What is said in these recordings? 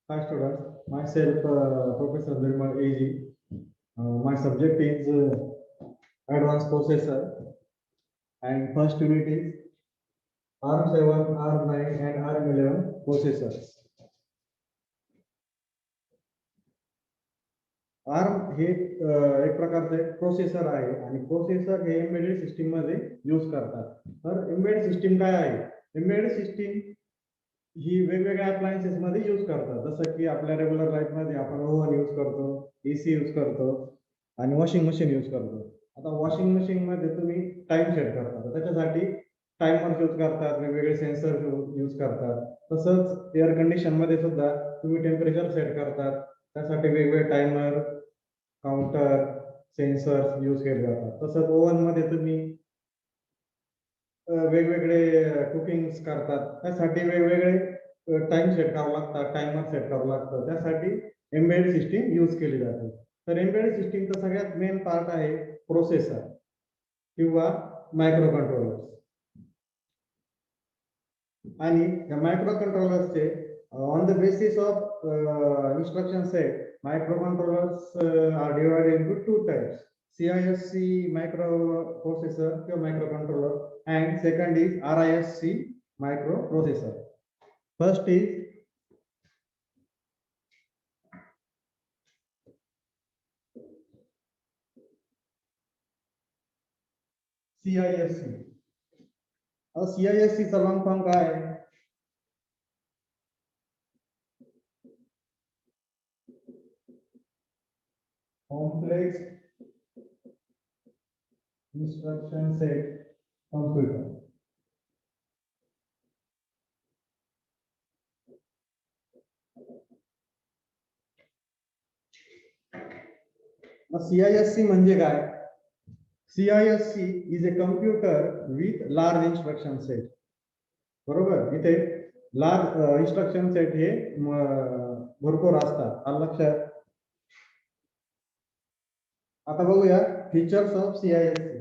Hi students, myself Professor Nirmal AG. My subject is Advanced Processor and first unit is ARM7, ARM9 and ARM11 processors. ARM हे एक प्रकारचे processor आहे आणि processor हे embedded system मध्ये use करतात. तर embedded system काय आहे? Embedded system ही वेगवेगळ्या अप्लायन्सेस मध्ये यूज करतात. जसं की आपल्या रेग्युलर लाईफ मध्ये आपण ओव्हन यूज करतो, एसी यूज करतो आणि वॉशिंग मशीन यूज करतो. आता वॉशिंग मशीन मध्ये तुम्ही टाइम सेट करता, तर त्याच्यासाठी टायमर यूज करतात, वेगवेगळे सेन्सर यूज करतात. तसंच एअर कंडिशन मध्ये सुद्धा तुम्ही टेम्परेचर सेट करतात, त्यासाठी वेगवेगळे टायमर, काउंटर, सेन्सर यूज केले जातात. तसंच ओव्हन मध्ये तुम्ही वेगवेगळे कुकिंग करतात, त्यासाठी वेगवेगळे टाइम सेट करावं लागतात, टायमर सेट करावं लागतं. त्यासाठी एम्बेडेड सिस्टीम यूज केली जाते. तर एम्बेडेड सिस्टीमचा सगळ्यात मेन पार्ट आहे प्रोसेसर किंवा मायक्रो कंट्रोलर्स. आणि या मायक्रो कंट्रोलर्सचे on the basis of instruction set, microcontrollers are divided into two types: CISC microprocessor or microcontroller, and second is RISC microprocessor. First is CISC. अब CISC चा long form काय आहे? Complex instruction set computer. CISC म्हणजे काय? CISC is a computer with large instruction set. बरोबर, इथे large instruction set हे भरपूर असतात. लक्षात. आता बघूया features of CISC.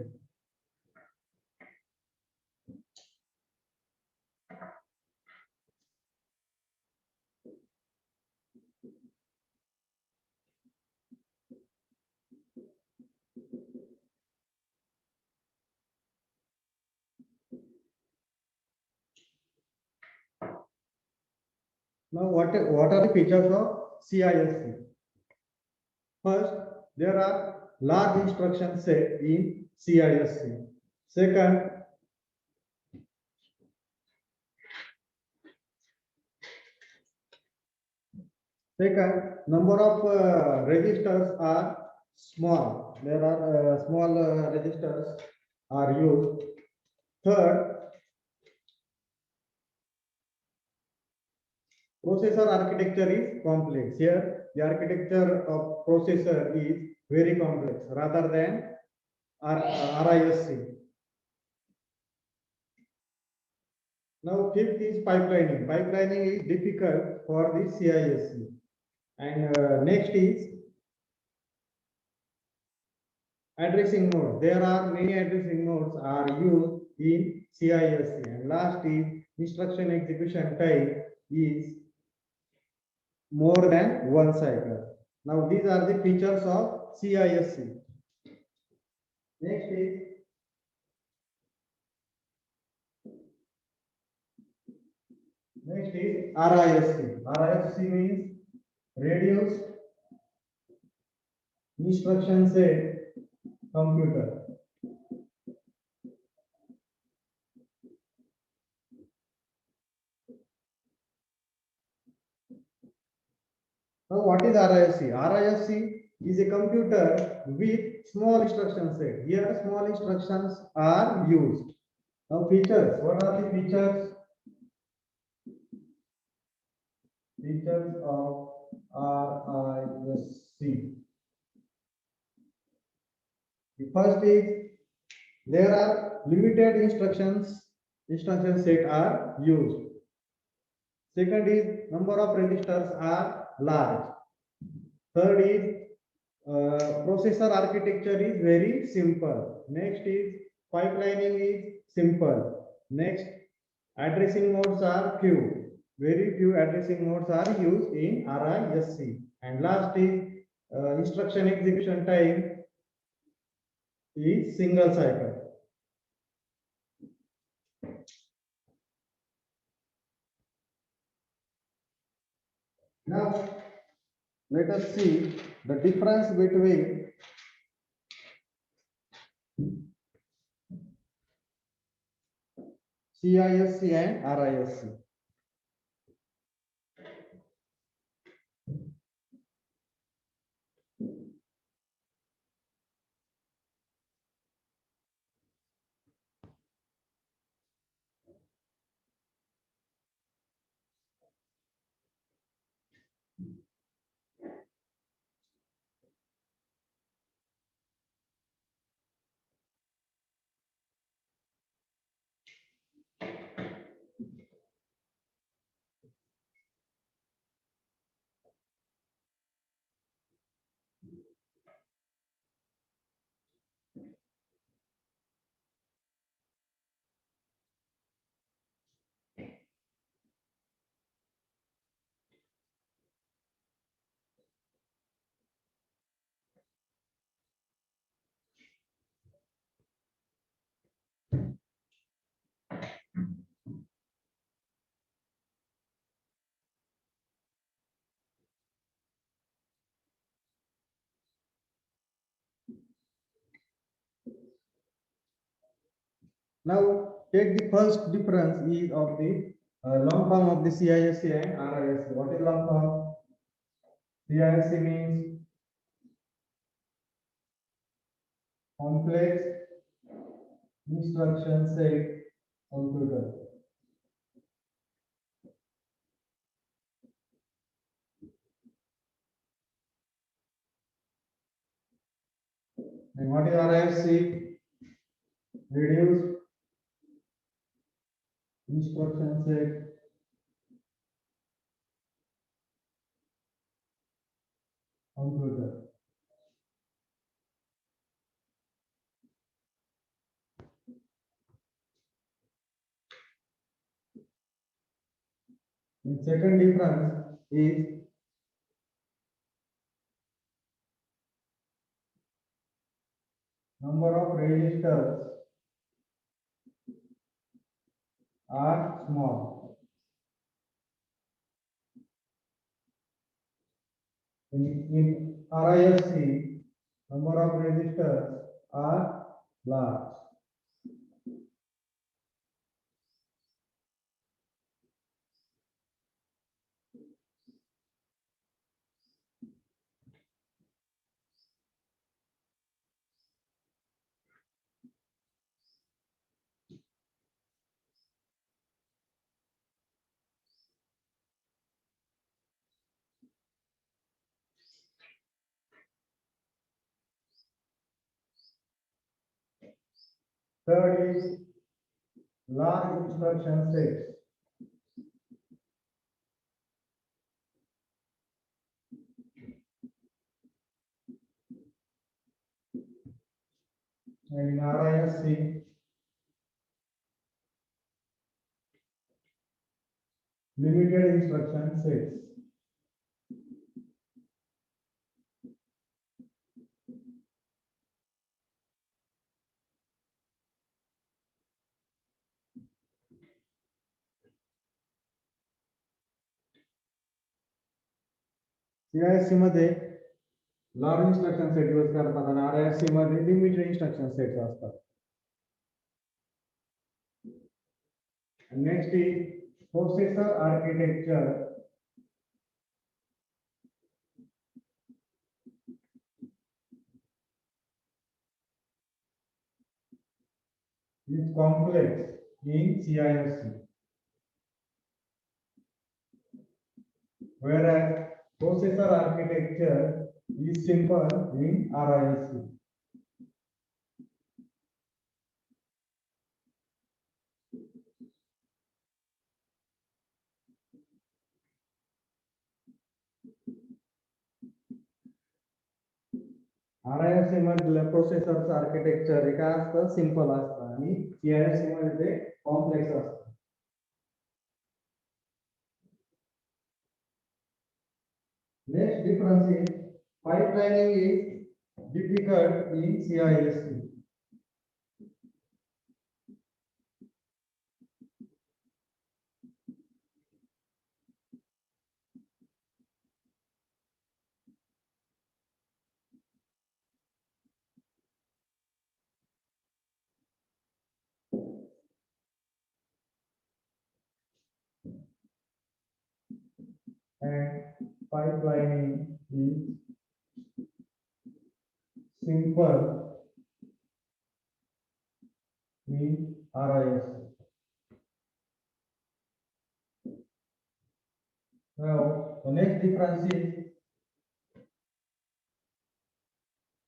Now, what are the features of CISC? First, there are large instruction set in CISC. Second, number of registers are small. There are small registers are used. Third, processor architecture is complex. Here, the architecture of processor is very complex rather than RISC. Now, fifth is pipelining. Pipelining is difficult for the CISC. And next is addressing mode. There are many addressing modes are used in CISC. And last is instruction execution time is more than one cycle. Now, these are the features of CISC. Next is RISC. RISC means reduced instruction set computer. Now, what is RISC? RISC is a computer with small instruction set. Here, small instructions are used. Now, features. What are the features? Features of RISC. The first is there are limited instruction set are used. Second is number of registers are large. Third is processor architecture is very simple. Next is pipelining is simple. Next, addressing modes are few. very few addressing modes are used in RISC. And last is instruction execution time is single cycle. Now, let us see the difference between CISC and RISC. Now, take the first difference is of the long form of the CISC and RISC. What is long form? CISC means complex instruction set computer. And what is RISC? Reduced instruction set computer. The second difference is number of registers are small. In RISC, number of registers are large. Third is large instruction sets. And in RISC, limited instruction sets. CISC मध्ये large instruction set use करतात आणि RISC मध्ये limited instruction sets असतात. Next is processor architecture. Is complex in CISC, whereas processor architecture is simple in RISC. RISC मधलं प्रोसेसरचं architecture हे काय असतं, simple असतं आणि CISC मध्ये ते कॉम्प्लेक्स असतं. difference is pipelining is difficult in CISC. And pipelining is simple in RISC. Now, the next difference is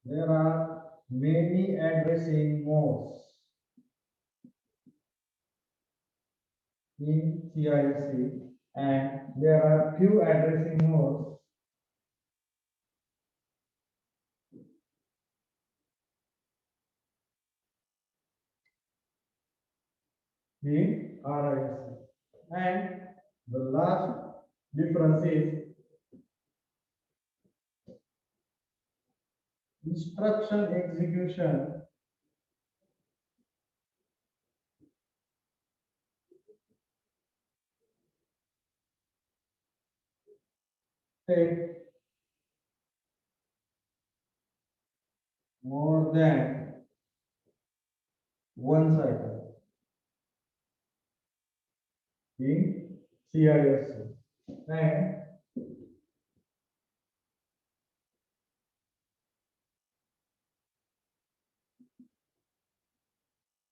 there are many addressing modes in CISC and there are few addressing modes in RISC. And the last difference is instruction execution take more than one cycle in CISC. And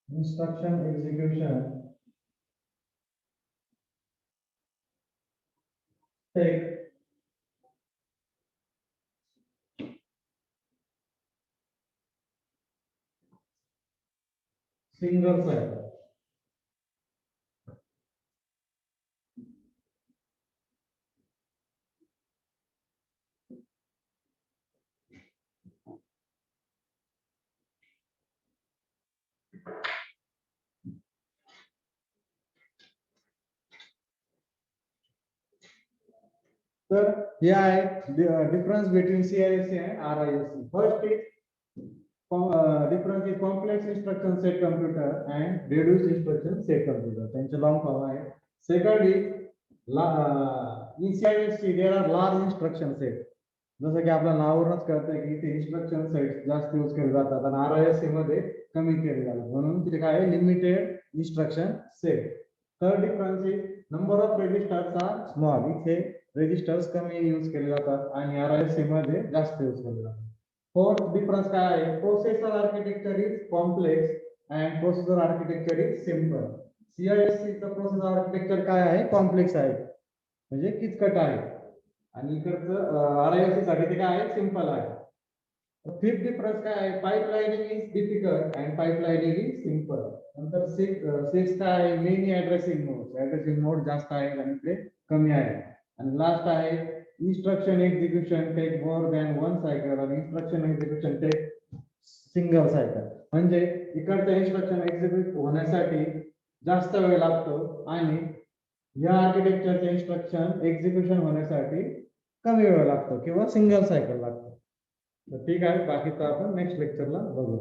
instruction execution take single cycle. तर हे आहे difference between CISC and RISC. First is difference is complex instruction set computer and reduced instruction set computer. त्यांचे long form आहे. Second is in CISC there are large instruction set. जसं की आपल्या नावावरूनच कळतंय की ते instruction set जास्त use केले जातात आणि RISC मध्ये कमी केले जातात म्हणून तिथे काय आहे limited instruction set. Third difference is number of registers are small. इथे registers कमी यूज केले जातात आणि RISC मध्ये जास्त यूज केले जातात. Fourth difference काय आहे processor architecture is complex and processor architecture is simple. CISC चा processor architecture काय आहे कॉम्प्लेक्स आहे म्हणजे किचकट आहे आणि इकडचं RISC साठी ते काय आहे सिंपल आहे. फिफ्थ डिफरन्स काय आहे pipelining is difficult and pipelining is simple. नंतर सिक्स काय आहे मेनी ऍड्रेसिंग मोड जास्त आहे आणि ते कमी आहे. आणि लास्ट आहे instruction execution take more than one cycle and instruction execution take single cycle. म्हणजे इकडचं instruction execute होण्यासाठी जास्त वेळ लागतो आणि या आर्किटेक्चरचे instruction execution होण्यासाठी कमी वेळ लागतो किंवा सिंगल सायकल लागतो. तर ठीक आहे बाकीचं आपण नेक्स्ट लेक्चरला बघू.